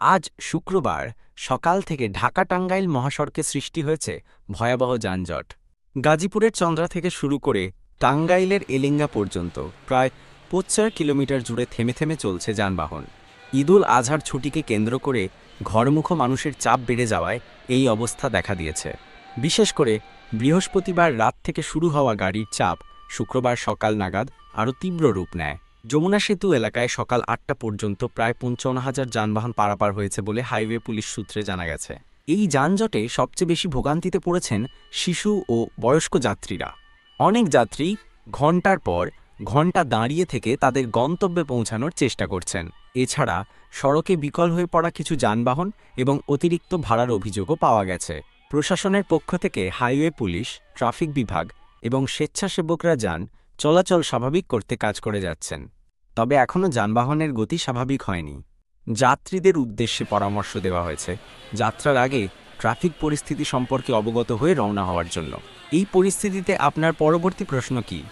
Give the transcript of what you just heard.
আজ শুক্রবার সকাল থেকে ঢাকা-টাঙ্গাইল মহাসড়কে সৃষ্টি হয়েছে ভয়াবহ যানজট। গাজীপুরের চন্দ্রা থেকে শুরু করে টাঙ্গাইলের এলেঙ্গা পর্যন্ত প্রায় ৫০ কিলোমিটার জুড়ে থেমে থেমে চলছে যানবাহন। ঈদুল আজহার ছুটিকে কেন্দ্র করে ঘরমুখো মানুষের চাপ বেড়ে যাওয়ায় এই অবস্থা দেখা দিয়েছে। বিশেষ করে বৃহস্পতিবার রাত থেকে শুরু হওয়া গাড়ির চাপ শুক্রবার সকাল নাগাদ আরও তীব্র রূপ নেয়। যমুনা সেতু এলাকায় সকাল ৮টা পর্যন্ত প্রায় ৫৫,০০০ যানবাহন পারাপার হয়েছে বলে হাইওয়ে পুলিশ সূত্রে জানা গেছে। এই যানজটে সবচেয়ে বেশি ভোগান্তিতে পড়েছেন শিশু ও বয়স্ক যাত্রীরা। অনেক যাত্রী ঘণ্টার পর ঘণ্টা দাঁড়িয়ে থেকে তাদের গন্তব্যে পৌঁছানোর চেষ্টা করছেন। এছাড়া সড়কে বিকল হয়ে পড়া কিছু যানবাহন এবং অতিরিক্ত ভাড়ার অভিযোগও পাওয়া গেছে। প্রশাসনের পক্ষ থেকে হাইওয়ে পুলিশ, ট্রাফিক বিভাগ এবং স্বেচ্ছাসেবকরা চলাচল স্বাভাবিক করতে কাজ করে যাচ্ছেন। তবে এখনও যানবাহনের গতি স্বাভাবিক হয়নি। যাত্রীদের উদ্দেশ্যে পরামর্শ দেওয়া হয়েছে যাত্রার আগে ট্রাফিক পরিস্থিতি সম্পর্কে অবগত হয়ে রওনা হওয়ার জন্য। এই পরিস্থিতিতে আপনার পরবর্তী প্রশ্ন কি?